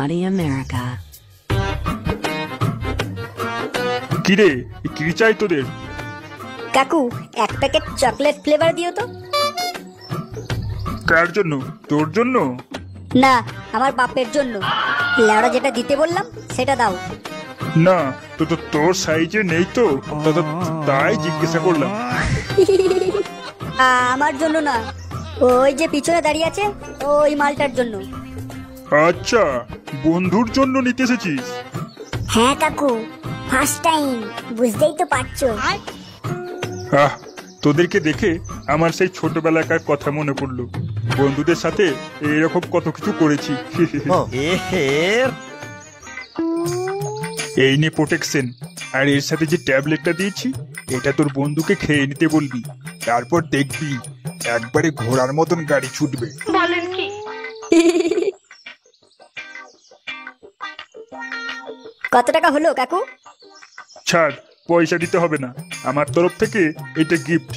Body America. কিরে কি চাই তোদের? কাকু এক প্যাকেট চকলেট ফ্লেভার দিও তো। কার জন্য? তোর জন্য? না, আমার বাপের জন্য। লেওড়া যেটা দিতে বললাম সেটা দাও। না, তো তোর সাইজে নেই তো, তাই জিজ্ঞাসা করলাম। আমার জন্য না, ওই যে পিছনে দাঁড়িয়ে আছে ওই মালটার জন্য। আচ্ছা, বন্ধুর জন্য নিতে এসেছিস? হ্যাঁ কাকু, ফার্স্ট টাইম, বুঝতেই তো পারছো। আহ, তোদেরকে দেখে আমার সেই ছোটবেলাকার কথা মনে পড়লো। বন্ধুদের সাথে এরকম কত কিছু করেছি। এই নে প্রোটেকশন, আর এর সাথে যে ট্যাবলেটটা দিয়েছি এটা তোর বন্ধুকে খেয়ে নিতে বলবি, তারপর দেখবি একবারে ঘোড়ার মতন গাড়ি ছুটবে। বলেন কি? কত টাকা হলো কাকু? ছাড়, পয়সা দিতে হবে না, আমার তরফ থেকে এটা গিফট।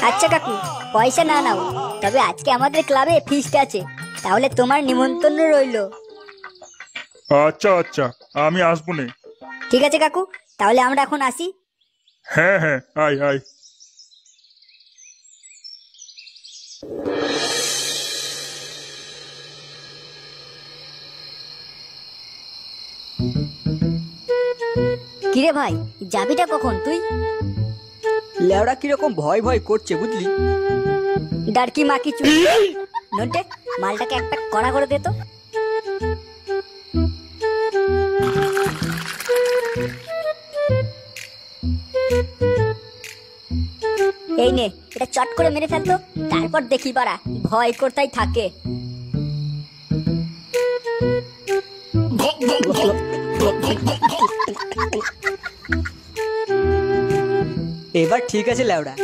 আচ্ছা কাকু, পয়সা না নাও, তবে আজকে আমাদের ক্লাবে ফিস্ট আছে, তাহলে তোমার নিমন্ত্রণ রইলো। আচ্ছা আচ্ছা, আমি আসবো নে। ঠিক আছে কাকু, তাহলে আমরা এখন আসি। হ্যাঁ হ্যাঁ, আয় আয়। কিরে ভাই, যাবিটা কখন তুই? লেওড়া কিরকম ভয় ভয় করছে বুঝলি। ডারকি মাকি চু নন্টে, মালটাকে এক প্যাক কড়া করে দে তো। এই নে, এটা চট করে মেরে ফেলতো, তারপর দেখি পারা ভয় করতেই থাকে। এবার ঠিক আছে লেওড়া।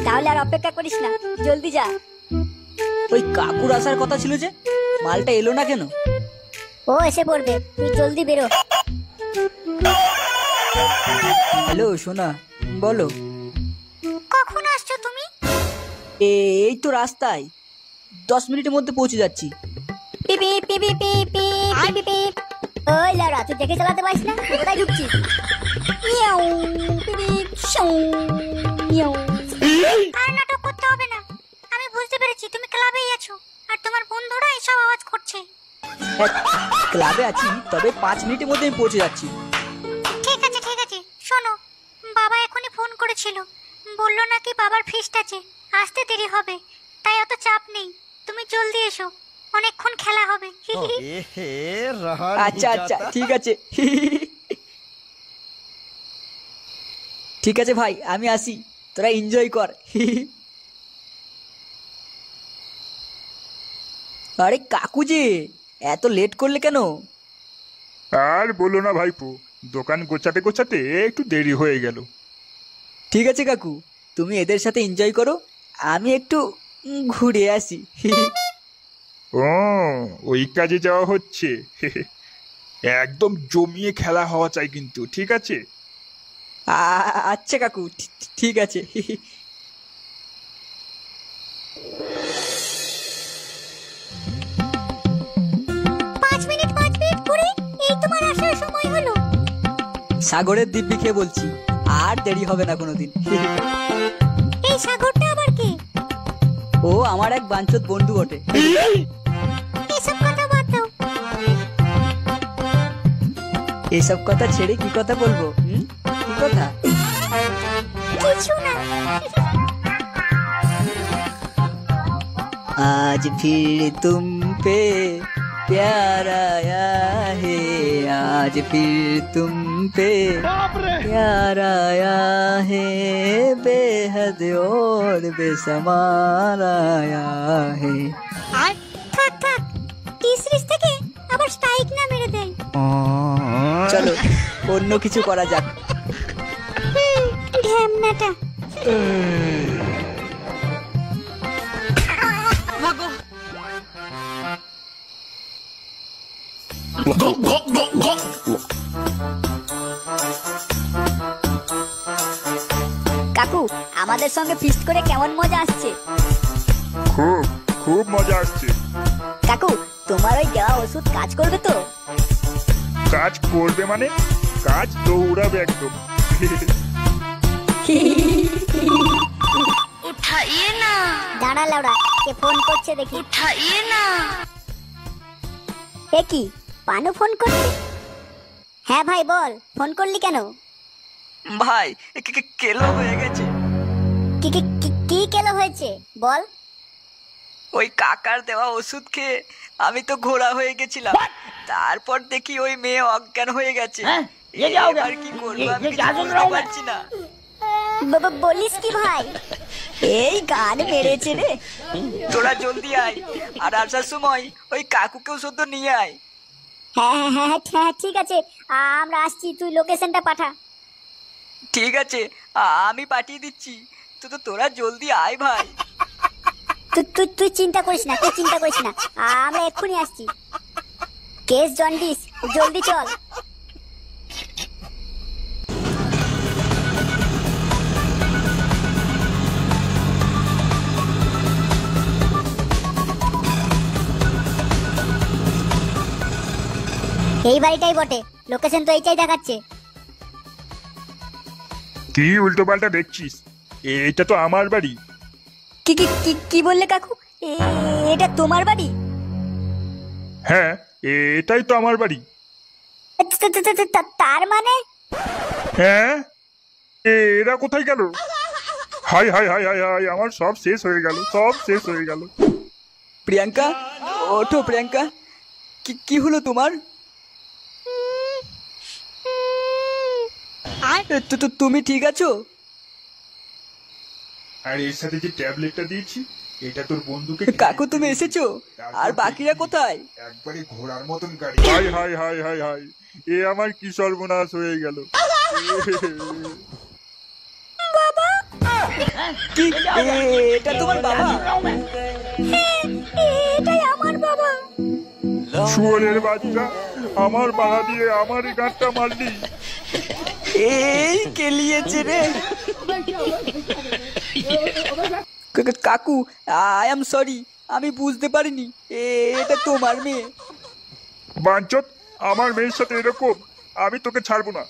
তাহলে আর অপেক্ষা করিস না, জলদি যা। ওই কাকুর আসার কথা ছিল যে, মালটা এলো না কেন? ও এসে পড়বে, তুই জলদি বেরো। হ্যালো সোনা, বলো। কখন আসছো তুমি? এই তো রাস্তায়, 10 মিনিটের মধ্যে পৌঁছে যাচ্ছি। পিপি পিপি পিপি পিপি। ওই লাউরা, তুই দেখে চালাতে পারিস না? কোথায় ঢুকছিস? মিয়াও পিপি শাও মিয়াও। আর নাটক করতে হবে না, আমি বুঝতে পেরেছি তুমি ক্লাবেই আছো, আর তোমার বন্ধুরা এসব আওয়াজ করছে। ক্লাবে আছি, তবে 5 মিনিটের মধ্যে আমি পৌঁছে যাচ্ছি। ঠিক আছে ঠিক আছে, শোনো, বাবা এখনই ফোন করেছিল, বললো নাকি বাবার ফিস্ট আছে, আসতে দেরি হবে, তাই অত চাপ নেই, তুমি জলদি এসো, অনেকক্ষণ খেলা হবে। আচ্ছা আচ্ছা, ঠিক আছে। ঠিক আছে ভাই, আমি আসি, তোরা এনজয় কর। আরে কাকু যে এত লেট করলে কেন? আর বলো না ভাইপো, দোকান গোছাতে গোছাতে একটু দেরি হয়ে গেল। ঠিক আছে কাকু, তুমি এদের সাথে এনজয় করো, আমি একটু ঘুরে আসি। ও, ওই কাজে যাওয়া হচ্ছে। একদম জমিয়ে খেলা হওয়া চাই কিন্তু, ঠিক আছে? আচ্ছা কাকু, ঠিক আছে। 5 মিনিট করে এই তোমার আসার সময় হলো। সাগরের দিব্যি খেয়ে বলছি, আর দেরি হবে না কোনোদিন। এই সাগরটা আবার কে? ও আমার এক বাঞ্চোত বন্ধু বটে। এসব কথা বাদ দাও। এসব কথা ছেড়ে কি কথা বলবো? কি কথা? কিছু না। आज फिर तुम पे प्यार आया है, आज फिर तुम पे प्यार आया है, बेहद और बेशुमार आया है। থাক থাক, 30 থেকে আবার স্ট্রাইক না মেরে দেয়। চলো অন্য কিছু করা যাক। ঢ্যামনাটা। কাকু, আমাদের সঙ্গে ফিস্ট করে কেমন মজা আসছে? খুব খুব মজা আসছে। কাকু, তোমার ওই দেওয়া ওষুধ কাজ করবে তো? কাজ করবে মানে? কাজ দৌড়াবে একদম। উঠাইয়ে না, দাঁড়া লাউড়া, কে ফোন করছে দেখি। উঠাইয়ে না। এ কি, পানু ফোন করছে? হ্যাঁ ভাই বল, ফোন করলি কেন? ভাই কেলো হয়ে গেছে। কি কি কি- কি কেলো হয়েছে বল? ওই কাকার দেওয়া ওষুধ খেয়ে আমি তো ঘোড়া হয়ে গেছিলাম, তারপর দেখি ওই মেয়ে অজ্ঞান হয়ে গেছে। এবার কি করবো আমি কিছু বুঝতে পারছি না। বলিস কি ভাই? এই গান মেরেছে রে। তোরা জলদি আয়, আর আসার সময় ওই কাকুকেও শুদ্ধ নিয়ে আয়। হ্যাঁ হ্যাঁ হ্যাঁ হ্যাঁ ঠিক আছে, আমরা আসছি, তুই লোকেশনটা পাঠা। ঠিক আছে, আমি পাঠিয়ে দিচ্ছি, তোরা জলদি আয় ভাই। তুই তুই তুই চিন্তা করিস না, তুই চিন্তা করিস না, আমরা এক্ষুনি আসছি। কেস জন্ডিস, জলদি চল। এই বাড়িটাই বটে, লোকেশন তো এইটাই দেখাচ্ছে। কি উল্টো পাল্টা দেখছিস? এটা তো আমার বাড়ি। কি কি কি কি বললে কাকু? এটা তোমার বাড়ি? হ্যাঁ, এটাই তো আমার বাড়ি। তার মানে? হ্যাঁ, এরা কোথায় গেল? হাই হাই হাই হাই হাই, আমার সব শেষ হয়ে গেল, সব শেষ হয়ে গেল। প্রিয়াঙ্কা, ওঠো প্রিয়াঙ্কা, কি হলো তোমার? তুমি ঠিক আছো? আর এর সাথে যে ট্যাবলেটটা দিয়েছি, এটা তোর বন্ধুকে। কাকু তুমি এসেছো? আর বাকিরা কোথায়? একবারে ঘোড়ার মতন গাড়ি। হাই হাই হাই হাই হাই, এ আমার কি সর্বনাশ হয়ে গেল। কি এটা তোমার বাবা? এটাই আমার বাবা। শুয়োরের বাচ্চা, আমার বাধা দিয়ে আমার এই গাঁটটা মারলি। এই কেলিয়েছে রে। কাকু, আই এম সরি, আমি বুঝতে পারিনি এটা তোমার মেয়ে। বাঞ্চত, আমার মেয়ের সাথে এরকম আমি তোকে ছাড়বো না।